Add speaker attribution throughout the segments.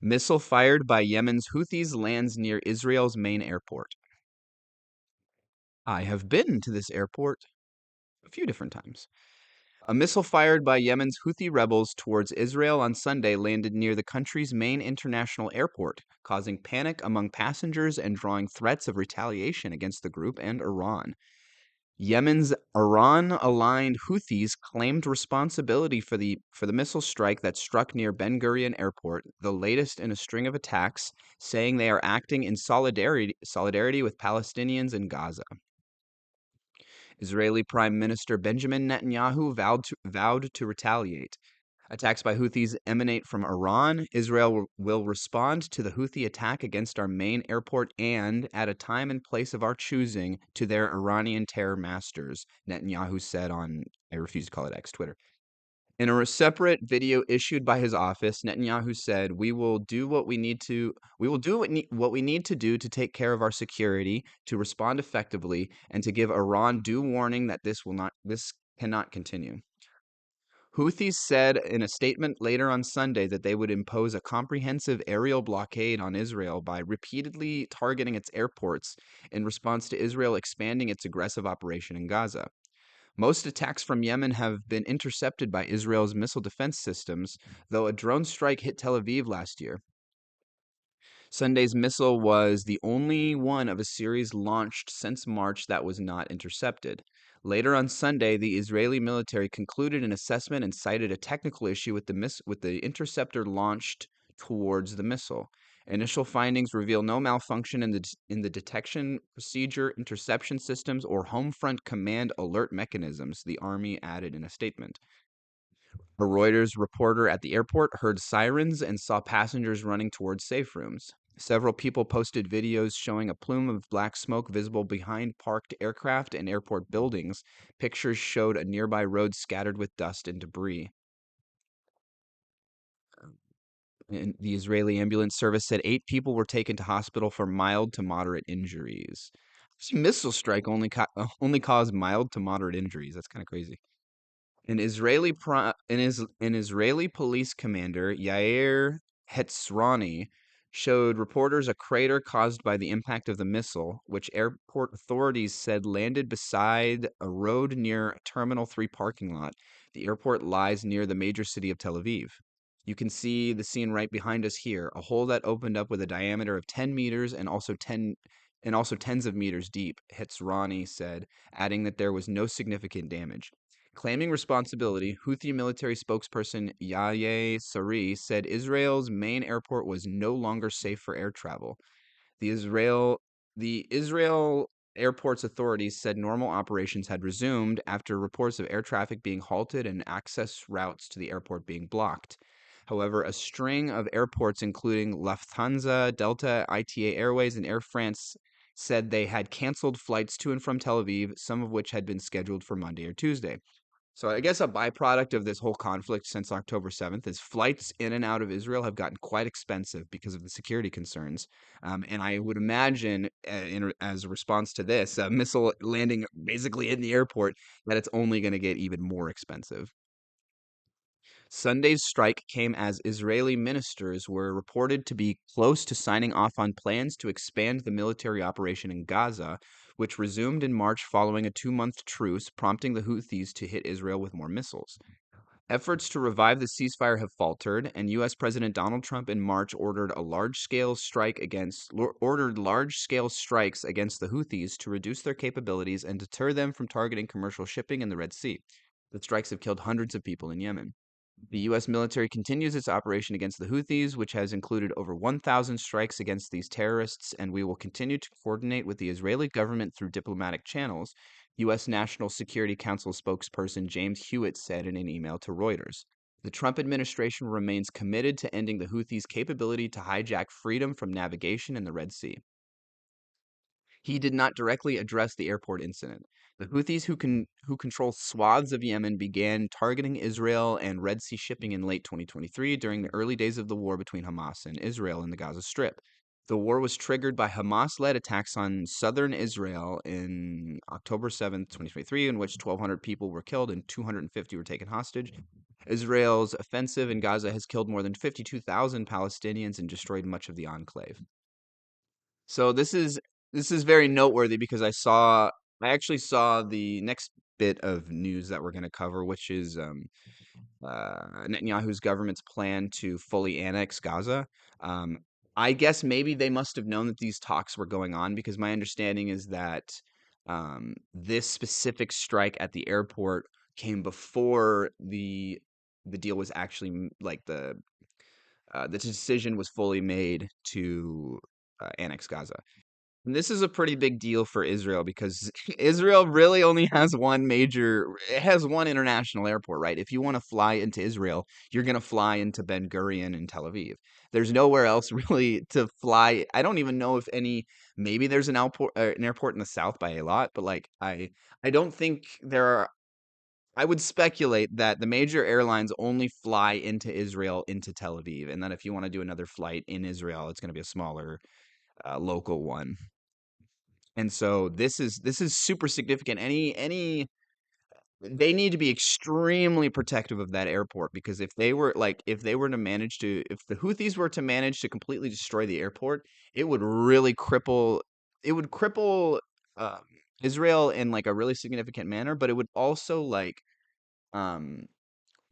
Speaker 1: Missile fired by Yemen's Houthis lands near Israel's main airport. I have been to this airport a few different times. A missile fired by Yemen's Houthi rebels towards Israel on Sunday landed near the country's main international airport, causing panic among passengers and drawing threats of retaliation against the group and Iran. Yemen's Iran-aligned Houthis claimed responsibility for the missile strike that struck near Ben Gurion Airport, the latest in a string of attacks, saying they are acting in solidarity with Palestinians in Gaza. Israeli Prime Minister Benjamin Netanyahu vowed to retaliate. Attacks by Houthis emanate from Iran. Israel will respond to the Houthi attack against our main airport and, at a time and place of our choosing, to their Iranian terror masters, Netanyahu said on, I refuse to call it X, Twitter. In a separate video issued by his office, Netanyahu said, "We will do what we need to. We will do what we need to do to take care of our security, to respond effectively, and to give Iran due warning that this cannot continue." Houthis said in a statement later on Sunday that they would impose a comprehensive aerial blockade on Israel by repeatedly targeting its airports in response to Israel expanding its aggressive operation in Gaza. Most attacks from Yemen have been intercepted by Israel's missile defense systems, though a drone strike hit Tel Aviv last year. Sunday's missile was the only one of a series launched since March that was not intercepted. Later on Sunday, the Israeli military concluded an assessment and cited a technical issue with the interceptor launched towards the missile. Initial findings reveal no malfunction in the detection procedure, interception systems, or home front command alert mechanisms, the Army added in a statement. A Reuters reporter at the airport heard sirens and saw passengers running towards safe rooms. Several people posted videos showing a plume of black smoke visible behind parked aircraft and airport buildings. Pictures showed a nearby road scattered with dust and debris. And the Israeli ambulance service said 8 people were taken to hospital for mild to moderate injuries. This missile strike only caused mild to moderate injuries. That's kind of crazy. An Israeli police commander, Yair Hetzrani, showed reporters a crater caused by the impact of the missile, which airport authorities said landed beside a road near Terminal 3 parking lot. The airport lies near the major city of Tel Aviv. You can see the scene right behind us here, a hole that opened up with a diameter of 10 meters and also tens of meters deep, Hetzrani said, adding that there was no significant damage. Claiming responsibility, Houthi military spokesperson Yahya Saree said Israel's main airport was no longer safe for air travel. The Israel airport's authorities said normal operations had resumed after reports of air traffic being halted and access routes to the airport being blocked. However, a string of airports, including Lufthansa, Delta, ITA Airways, and Air France, said they had canceled flights to and from Tel Aviv, some of which had been scheduled for Monday or Tuesday. So I guess a byproduct of this whole conflict since October 7th is flights in and out of Israel have gotten quite expensive because of the security concerns. And I would imagine, as a response to this, a missile landing basically in the airport, that it's only going to get even more expensive. Sunday's strike came as Israeli ministers were reported to be close to signing off on plans to expand the military operation in Gaza, which resumed in March following a 2-month truce, prompting the Houthis to hit Israel with more missiles. Efforts to revive the ceasefire have faltered, and U.S. President Donald Trump in March ordered large-scale strikes against the Houthis to reduce their capabilities and deter them from targeting commercial shipping in the Red Sea. The strikes have killed hundreds of people in Yemen. The U.S. military continues its operation against the Houthis, which has included over 1,000 strikes against these terrorists, and we will continue to coordinate with the Israeli government through diplomatic channels, U.S. National Security Council spokesperson James Hewitt said in an email to Reuters. The Trump administration remains committed to ending the Houthis' capability to hijack freedom from navigation in the Red Sea. He did not directly address the airport incident. The Houthis, who control swaths of Yemen, began targeting Israel and Red Sea shipping in late 2023 during the early days of the war between Hamas and Israel in the Gaza Strip. The war was triggered by Hamas-led attacks on southern Israel in October 7th, 2023, in which 1,200 people were killed and 250 were taken hostage. Israel's offensive in Gaza has killed more than 52,000 Palestinians and destroyed much of the enclave. So this is very noteworthy because I actually saw the next bit of news that we're going to cover, which is Netanyahu's government's plan to fully annex Gaza. Um, I guess maybe they must have known that these talks were going on because my understanding is that this specific strike at the airport came before the deal was actually like the decision was fully made to annex Gaza. And this is a pretty big deal for Israel because Israel really only has it has one international airport, right? If you want to fly into Israel, you're going to fly into Ben Gurion in Tel Aviv. There's nowhere else really to fly. I don't even know if maybe there's an airport in the south by Eilat, but like I don't think there are. I would speculate that the major airlines only fly into Israel into Tel Aviv, and then if you want to do another flight in Israel, it's going to be a smaller local one. And so this is super significant. Any they need to be extremely protective of that airport because if they were to manage to if the Houthis were to manage to completely destroy the airport, it would really cripple um, Israel in like a really significant manner, but it would also um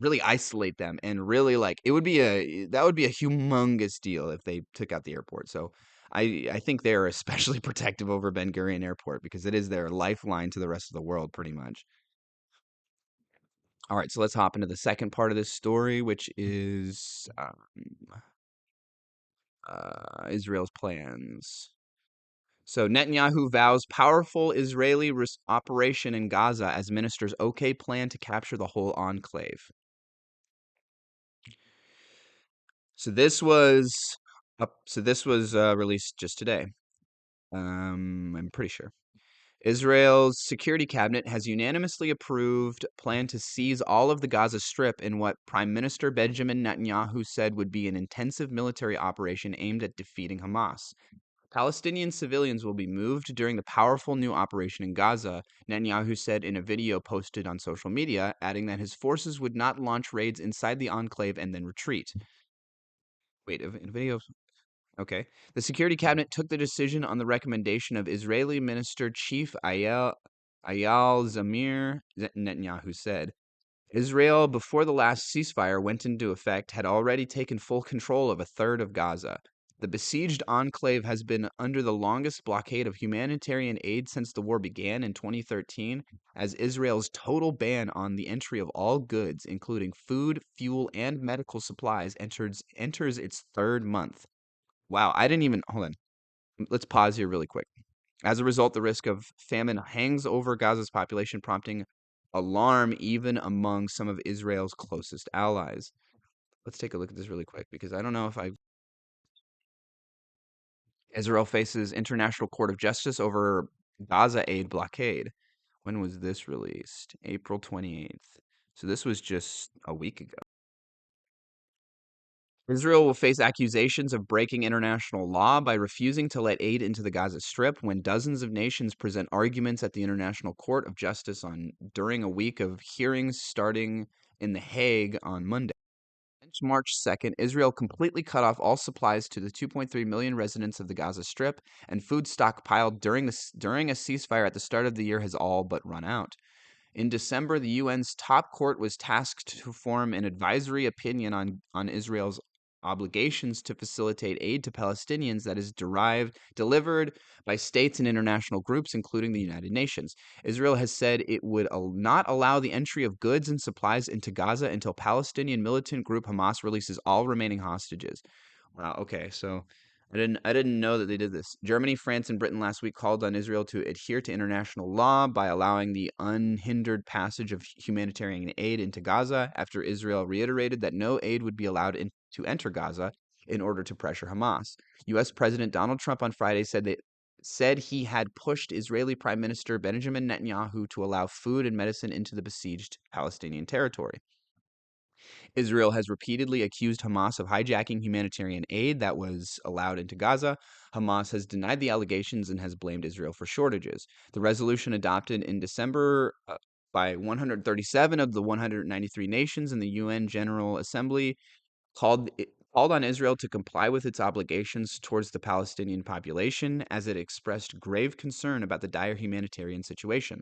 Speaker 1: really isolate them and really like it would be a that would be a humongous deal if they took out the airport. So I think they're especially protective over Ben Gurion Airport because it is their lifeline to the rest of the world pretty much. All right, so let's hop into the second part of this story, which is Israel's plans. So Netanyahu vows powerful Israeli operation in Gaza as ministers okay plan to capture the whole enclave. So this was released just today. I'm pretty sure. Israel's security cabinet has unanimously approved plan to seize all of the Gaza Strip in what Prime Minister Benjamin Netanyahu said would be an intensive military operation aimed at defeating Hamas. Palestinian civilians will be moved during the powerful new operation in Gaza, Netanyahu said in a video posted on social media, adding that his forces would not launch raids inside the enclave and then retreat. Wait, a video. Okay. The Security Cabinet took the decision on the recommendation of Israeli Minister Chief Ayal Zamir, Netanyahu said. Israel, before the last ceasefire went into effect, had already taken full control of a third of Gaza. The besieged enclave has been under the longest blockade of humanitarian aid since the war began in 2013, as Israel's total ban on the entry of all goods, including food, fuel, and medical supplies, enters its third month. Wow, I didn't even hold on. Let's pause here really quick. As a result, the risk of famine hangs over Gaza's population, prompting alarm even among some of Israel's closest allies. Let's take a look at this really quick because I don't know if I. Israel faces International Court of Justice over Gaza aid blockade. When was this released? April 28th. So this was just a week ago. Israel will face accusations of breaking international law by refusing to let aid into the Gaza Strip when dozens of nations present arguments at the International Court of Justice during a week of hearings starting in The Hague on Monday. Since March 2nd, Israel completely cut off all supplies to the 2.3 million residents of the Gaza Strip, and food stockpiled during a ceasefire at the start of the year has all but run out. In December, the UN's top court was tasked to form an advisory opinion on Israel's obligations to facilitate aid to Palestinians that is delivered by states and international groups, including the United Nations. Israel has said it would not allow the entry of goods and supplies into Gaza until Palestinian militant group Hamas releases all remaining hostages. Wow, okay, so I didn't know that they did this. Germany, France, and Britain last week called on Israel to adhere to international law by allowing the unhindered passage of humanitarian aid into Gaza after Israel reiterated that no aid would be allowed to enter Gaza in order to pressure Hamas. US President Donald Trump on Friday said he had pushed Israeli Prime Minister Benjamin Netanyahu to allow food and medicine into the besieged Palestinian territory. Israel has repeatedly accused Hamas of hijacking humanitarian aid that was allowed into Gaza. Hamas has denied the allegations and has blamed Israel for shortages. The resolution adopted in December by 137 of the 193 nations in the UN General Assembly called on Israel to comply with its obligations towards the Palestinian population as it expressed grave concern about the dire humanitarian situation.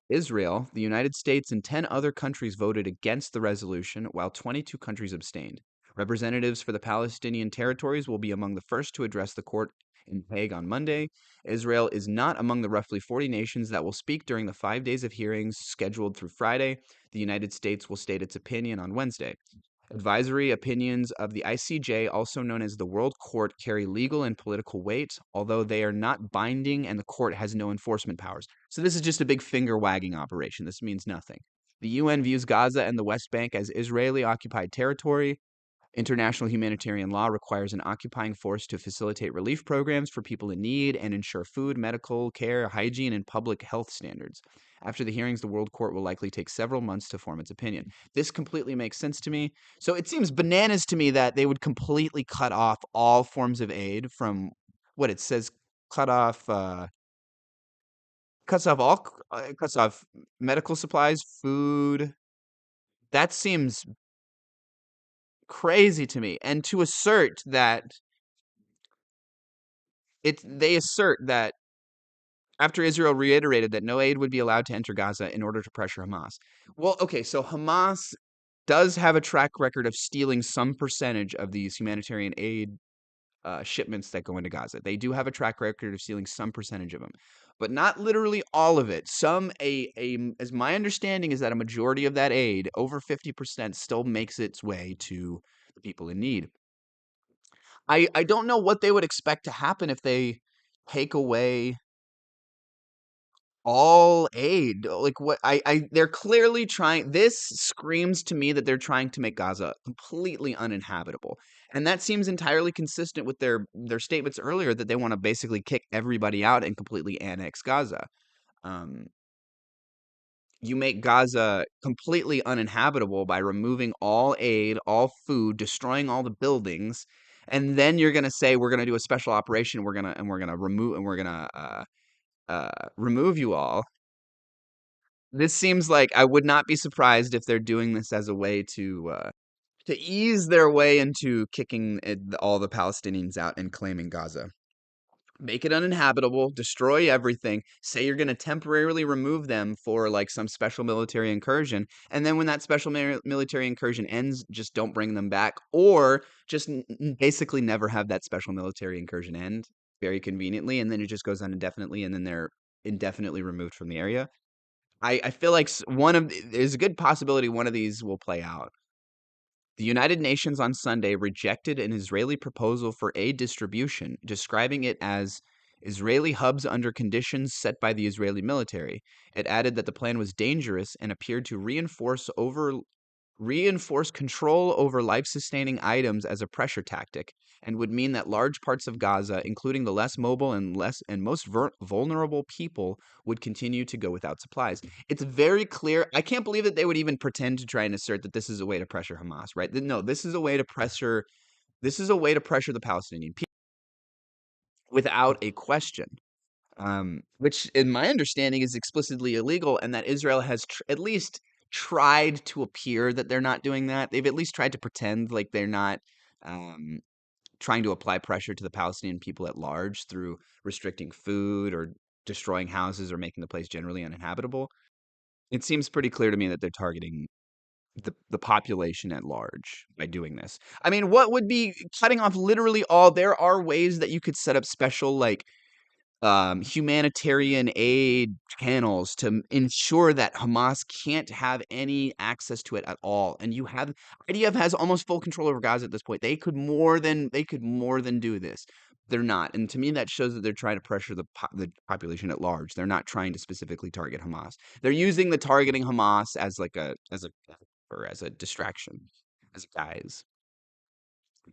Speaker 1: Israel, the United States, and 10 other countries voted against the resolution, while 22 countries abstained. Representatives for the Palestinian territories will be among the first to address the court in Hague on Monday. Israel is not among the roughly 40 nations that will speak during the 5 days of hearings scheduled through Friday. The United States will state its opinion on Wednesday. Advisory opinions of the ICJ, also known as the World Court, carry legal and political weight, although they are not binding and the court has no enforcement powers. So this is just a big finger wagging operation. This means nothing. The UN views Gaza and the West Bank as Israeli occupied territory. International humanitarian law requires an occupying force to facilitate relief programs for people in need and ensure food, medical care, hygiene, and public health standards. After the hearings, the World Court will likely take several months to form its opinion. This completely makes sense to me. So it seems bananas to me that they would completely cut off all forms of aid from what it says cut off cuts off medical supplies, food. That seems crazy to me. And to assert that they assert that after Israel reiterated that no aid would be allowed to enter Gaza in order to pressure Hamas. Well, okay, so Hamas does have a track record of stealing some percentage of these humanitarian aid shipments that go into Gaza. They do have a track record of stealing some percentage of them, but not literally all of it. As my understanding is that a majority of that aid, over 50%, still makes its way to the people in need. I don't know what they would expect to happen if they take away all aid. Like what they're clearly trying. This screams to me that they're trying to make Gaza completely uninhabitable. And that seems entirely consistent with their statements earlier that they want to basically kick everybody out and completely annex Gaza. Um, you make Gaza completely uninhabitable by removing all aid, all food, destroying all the buildings, and then you're gonna say we're gonna do a special operation. We're gonna remove you all. This seems like I would not be surprised if they're doing this as a way to ease their way into kicking all the Palestinians out and claiming Gaza. Make it uninhabitable, destroy everything, say you're going to temporarily remove them for like some special military incursion, and then when that special military incursion ends, just don't bring them back, or just basically never have that special military incursion end very conveniently, and then it just goes on indefinitely, and then they're indefinitely removed from the area. I feel like there's a good possibility one of these will play out. The United Nations on Sunday rejected an Israeli proposal for aid distribution, describing it as Israeli hubs under conditions set by the Israeli military. It added that the plan was dangerous and appeared to reinforce control over life-sustaining items as a pressure tactic, and would mean that large parts of Gaza, including the less mobile and most vulnerable people, would continue to go without supplies. It's very clear. I can't believe that they would even pretend to try and assert that this is a way to pressure Hamas, right? No, this is a way to pressure. This is a way to pressure the Palestinian people without a question. Which, in my understanding, is explicitly illegal, and that Israel has at least tried to appear that they're not doing that. They've at least tried to pretend like they're not um, trying to apply pressure to the Palestinian people at large through restricting food or destroying houses or making the place generally uninhabitable. It seems pretty clear to me that they're targeting the population at large by doing this. I mean, what would be cutting off literally all? There are ways that you could set up special like humanitarian aid channels to ensure that Hamas can't have any access to it at all. And IDF has almost full control over Gaza at this point. They could more than do this. They're not, and to me that shows that they're trying to pressure the population at large. They're not trying to specifically target Hamas. They're using the targeting Hamas as like as a distraction, as a guise.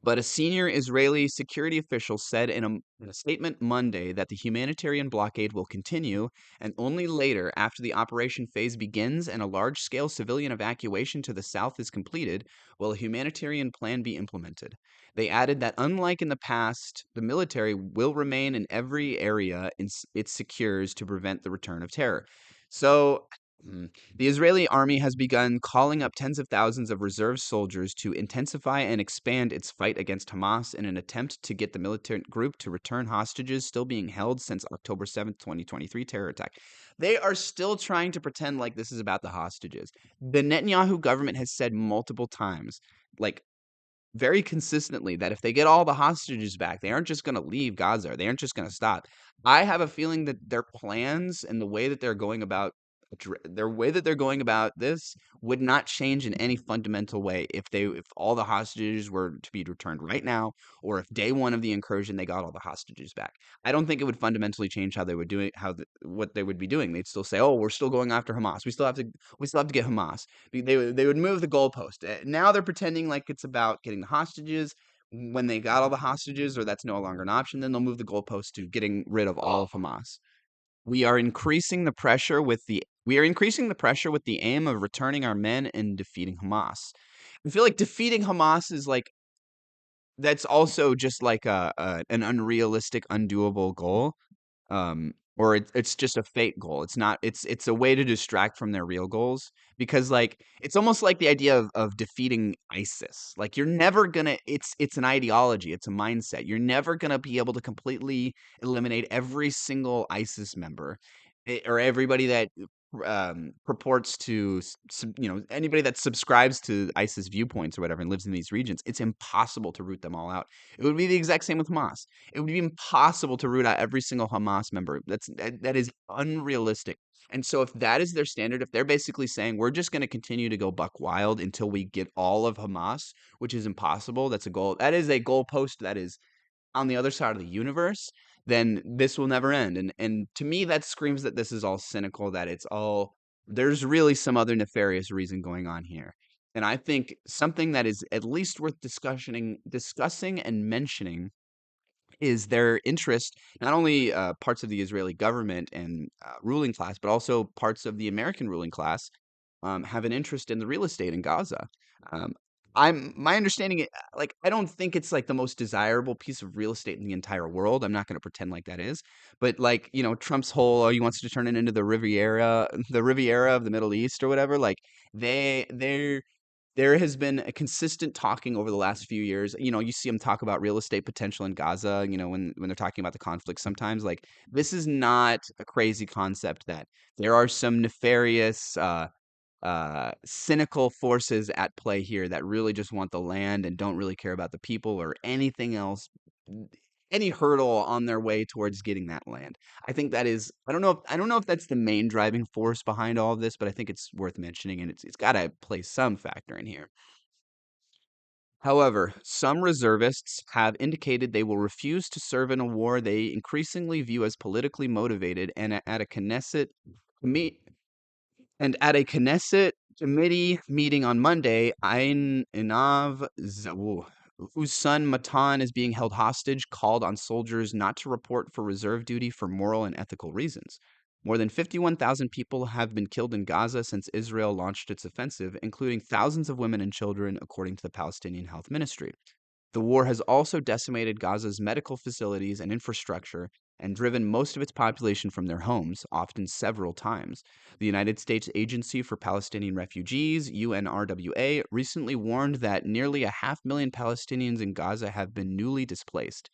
Speaker 1: But a senior Israeli security official said in a statement Monday that the humanitarian blockade will continue, and only later, after the operation phase begins and a large scale civilian evacuation to the south is completed, will a humanitarian plan be implemented. They added that, unlike in the past, the military will remain in every area it secures to prevent the return of terror. So Mhm. The Israeli army has begun calling up tens of thousands of reserve soldiers to intensify and expand its fight against Hamas in an attempt to get the militant group to return hostages still being held since October 7th, 2023 terror attack. They are still trying to pretend like this is about the hostages. The Netanyahu government has said multiple times, like very consistently, that if they get all the hostages back, they aren't just going to leave Gaza. Or they aren't just going to stop. I have a feeling that their plans and the way that they're going about their way that they're going about this would not change in any fundamental way if all the hostages were to be returned right now, or if day one of the incursion they got all the hostages back. I don't think it would fundamentally change how they would do it, what they would be doing. They'd still say, "Oh, we're still going after Hamas. We still have to get Hamas." They would move the goalpost. Now they're pretending like it's about getting the hostages. When they got all the hostages, or that's no longer an option, then they'll move the goalpost to getting rid of all of Hamas. We are increasing the pressure with the aim of returning our men and defeating Hamas. I feel like defeating Hamas is like that's also just like an unrealistic, undoable goal, or it's just a fake goal. It's a way to distract from their real goals, because like it's almost like the idea of defeating ISIS. Like you're never gonna. It's an ideology. It's a mindset. You're never gonna be able to completely eliminate every single ISIS member, or everybody that purports to anybody that subscribes to ISIS viewpoints or whatever and lives in these regions. It's impossible to root them all out. It would be the exact same with Hamas. It would be impossible to root out every single Hamas member. That is unrealistic. And so if that is their standard, if they're basically saying we're just going to continue to go buck wild until we get all of Hamas, which is impossible, that's a goal. That is a goalpost that is on the other side of the universe, then this will never end. And to me, that screams that this is all cynical, that it's all there's really some other nefarious reason going on here. And I think something that is at least worth discussing and mentioning is their interest, not only parts of the Israeli government and ruling class, but also parts of the American ruling class have an interest in the real estate in Gaza. Um, I'm my understanding, like I don't think it's like the most desirable piece of real estate in the entire world. I'm not going to pretend like that is, but like Trump's whole he wants to turn it into the Riviera of the Middle East or whatever. Like they're there has been a consistent talking over the last few years. You see them talk about real estate potential in Gaza, when they're talking about the conflict sometimes. Like, this is not a crazy concept that there are some nefarious, cynical forces at play here that really just want the land and don't really care about the people or anything else, any hurdle on their way towards getting that land. I think that is I don't know if that's the main driving force behind all of this, but I think it's worth mentioning, and it's got to play some factor in here. However, some reservists have indicated they will refuse to serve in a war they increasingly view as politically motivated, and at a Knesset committee meeting on Monday, Ein Inav Zawu, whose son Matan is being held hostage, called on soldiers not to report for reserve duty for moral and ethical reasons. More than 51,000 people have been killed in Gaza since Israel launched its offensive, including thousands of women and children, according to the Palestinian Health Ministry. The war has also decimated Gaza's medical facilities and infrastructure and driven most of its population from their homes, often several times. The United States Agency for Palestinian Refugees, UNRWA, recently warned that nearly 500,000 Palestinians in Gaza have been newly displaced.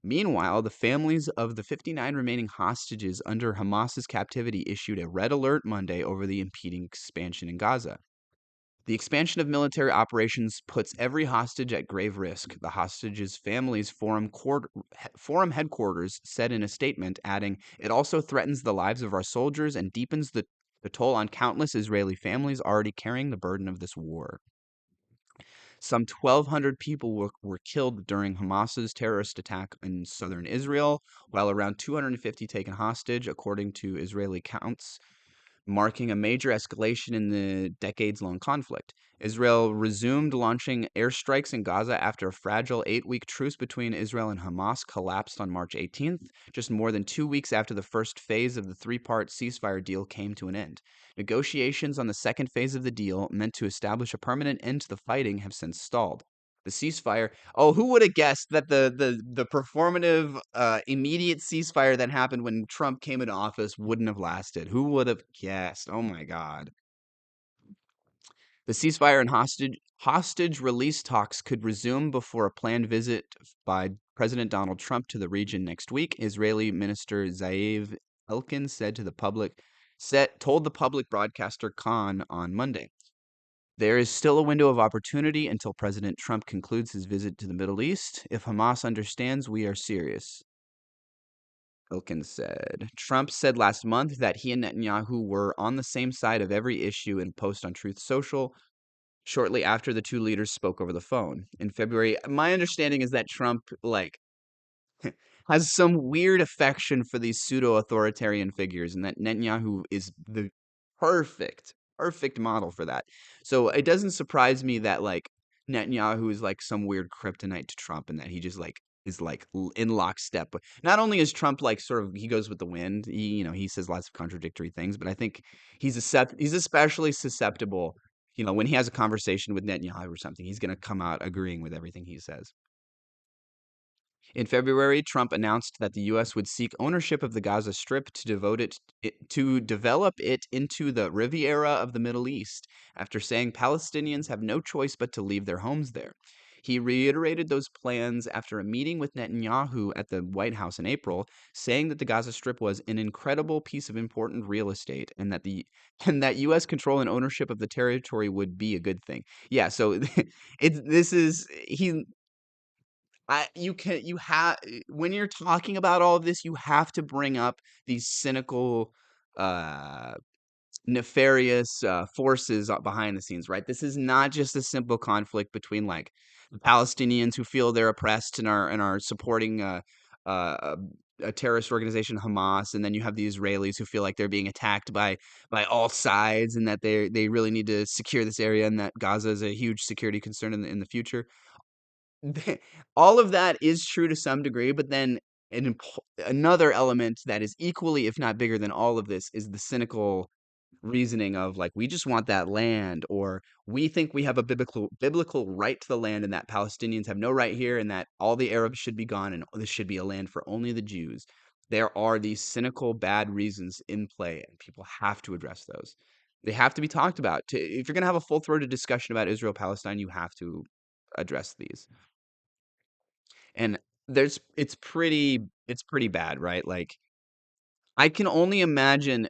Speaker 1: Meanwhile, the families of the 59 remaining hostages under Hamas's captivity issued a red alert Monday over the impending expansion in Gaza. The expansion of military operations puts every hostage at grave risk, the hostages' families' forum headquarters said in a statement, adding, "It also threatens the lives of our soldiers and deepens the toll on countless Israeli families already carrying the burden of this war." Some 1,200 people were killed during Hamas's terrorist attack in southern Israel, while around 250 taken hostage, according to Israeli counts, marking a major escalation in the decades-long conflict. Israel resumed launching airstrikes in Gaza after a fragile 8-week truce between Israel and Hamas collapsed on March 18th, just more than 2 weeks after the first phase of the three-part ceasefire deal came to an end. Negotiations on the second phase of the deal, meant to establish a permanent end to the fighting, have since stalled. The ceasefire. Oh, who would have guessed that the performative, immediate ceasefire that happened when Trump came into office wouldn't have lasted? Who would have guessed? Oh my God. The ceasefire and hostage release talks could resume before a planned visit by President Donald Trump to the region next week. Israeli Minister Ze'ev Elkin told the public broadcaster Khan on Monday. There is still a window of opportunity until President Trump concludes his visit to the Middle East. If Hamas understands, we are serious, Elkin said. Trump said last month that he and Netanyahu were on the same side of every issue in a post on Truth Social shortly after the two leaders spoke over the phone. In February, my understanding is that Trump, has some weird affection for these pseudo-authoritarian figures, and that Netanyahu is the perfect model for that. So it doesn't surprise me that Netanyahu is like some weird kryptonite to Trump, and that he just is in lockstep. But not only is Trump like sort of he goes with the wind, he says lots of contradictory things, but I think he's especially susceptible. When he has a conversation with Netanyahu or something, he's going to come out agreeing with everything he says. In February, Trump announced that the U.S. would seek ownership of the Gaza Strip to develop it into the Riviera of the Middle East, after saying Palestinians have no choice but to leave their homes there. He reiterated those plans after a meeting with Netanyahu at the White House in April, saying that the Gaza Strip was an incredible piece of important real estate, and that and that U.S. control and ownership of the territory would be a good thing. Yeah, so it's this is he you have when you're talking about all of this, you have to bring up these cynical, uh, nefarious forces behind the scenes, right? This is not just a simple conflict between the Palestinians who feel they're oppressed and are supporting uh, a terrorist organization, Hamas, and then you have the Israelis who feel like they're being attacked by all sides, and that they really need to secure this area, and that Gaza is a huge security concern in the future. All of that is true to some degree, but then another element that is equally, if not bigger than all of this, is the cynical reasoning of we just want that land, or we think we have a biblical right to the land, and that Palestinians have no right here, and that all the Arabs should be gone, and this should be a land for only the Jews. There are these cynical bad reasons in play, and people have to address those. They have to be talked about. If you're going to have a full-throated discussion about Israel Palestine, you have to address these. And it's pretty bad, right? I can only imagine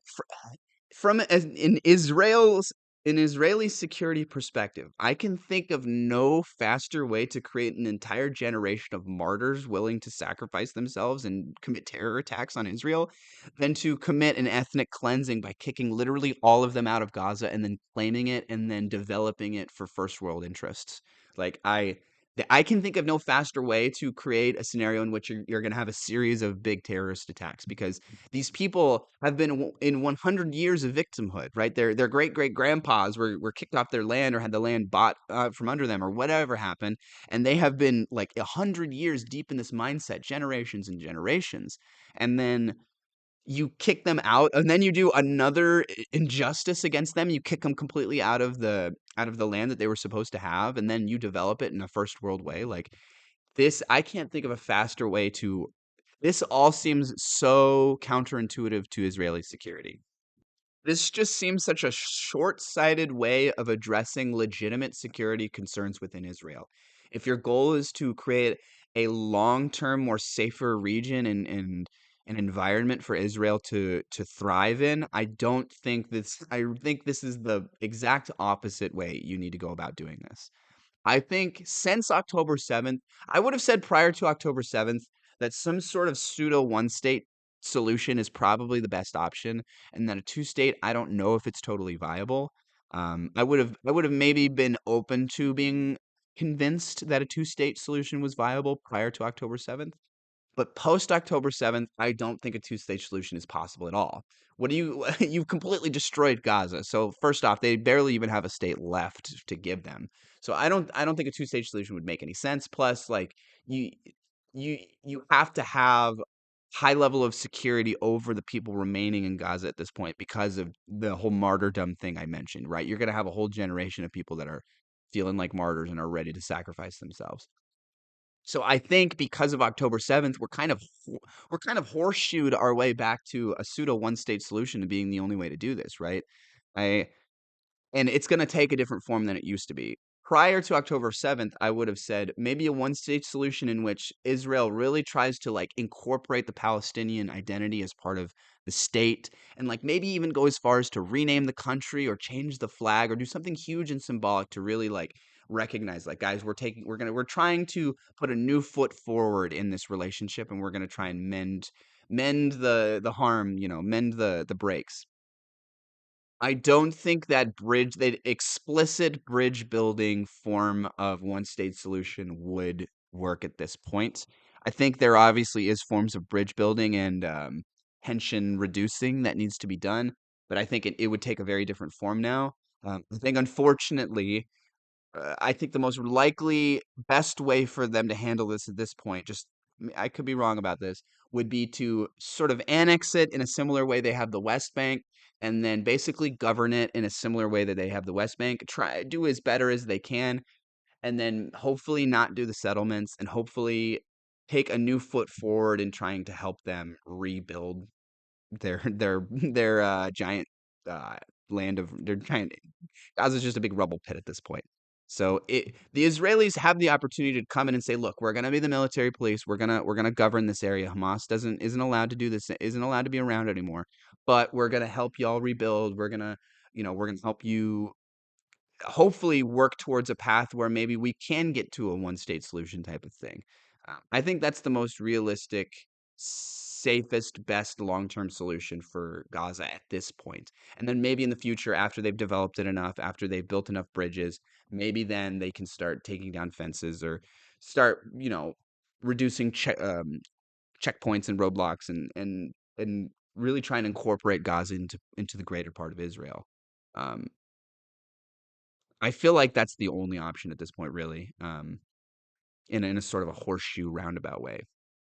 Speaker 1: from an Israeli security perspective, I can think of no faster way to create an entire generation of martyrs willing to sacrifice themselves and commit terror attacks on Israel than to commit an ethnic cleansing by kicking literally all of them out of Gaza and then claiming it and then developing it for first world interests. Like I can think of no faster way to create a scenario in which you're going to have a series of big terrorist attacks, because these people have been in 100 years of victimhood, right? Their great great grandpas were kicked off their land or had the land bought from under them or whatever happened, and they have been 100 years deep in this mindset, generations and generations, and then you kick them out, and then you do another injustice against them. You kick them completely out of the land that they were supposed to have, and then you develop it in a first world way. This, I can't think of a faster way to. This all seems so counterintuitive to Israeli security. This just seems such a short-sighted way of addressing legitimate security concerns within Israel. If your goal is to create a long-term, more safer region and an environment for Israel to thrive in, I think this is the exact opposite way you need to go about doing this. I think since October 7th, I would have said prior to October 7th that some sort of pseudo one state solution is probably the best option, and that a two state, I don't know if it's totally viable. I would have maybe been open to being convinced that a two-state solution was viable prior to October 7th. But post October 7th, I don't think a two-state solution is possible at all. What do you you've completely destroyed Gaza. So first off, they barely even have a state left to give them. So I don't think a two-state solution would make any sense. Plus, you you have to have high level of security over the people remaining in Gaza at this point because of the whole martyrdom thing I mentioned, right? You're going to have a whole generation of people that are feeling like martyrs and are ready to sacrifice themselves. So I think because of October 7th, we're kind of horseshoed our way back to a pseudo one-state solution to being the only way to do this, right? I and it's gonna take a different form than it used to be. Prior to October 7th, I would have said maybe a one-state solution in which Israel really tries to, like, incorporate the Palestinian identity as part of the state, and, like, maybe even go as far as to rename the country or change the flag or do something huge and symbolic to really, like, recognize, like, "Guys, we're trying to put a new foot forward in this relationship, and we're gonna try and mend the harm, mend the breaks." I don't think that explicit bridge building form of one state solution would work at this point. I think there obviously is forms of bridge building and tension reducing that needs to be done, but I think it would take a very different form now. I think, unfortunately, I think the most likely best way for them to handle this at this point, I could be wrong about this, would be to sort of annex it in a similar way they have the West Bank, and then basically govern it in a similar way that they have the West Bank. Try do as better as they can, and then hopefully not do the settlements, and hopefully take a new foot forward in trying to help them rebuild their giant uh, land of their giant Gaza's just a big rubble pit at this point. So the Israelis have the opportunity to come in and say, "Look, we're gonna be the military police. We're gonna govern this area. Hamas doesn't isn't allowed to do this. Isn't allowed to be around anymore. But we're gonna help y'all rebuild. We're gonna help you hopefully work towards a path where maybe we can get to a one state solution type of thing." I think that's the most realistic, safest, best long term solution for Gaza at this point. And then maybe in the future, after they've developed it enough, after they've built enough bridges, maybe then they can start taking down fences or start, reducing checkpoints and roadblocks and really try and incorporate Gaza into the greater part of Israel. Um, I feel like that's the only option at this point, really, in a sort of a horseshoe roundabout way.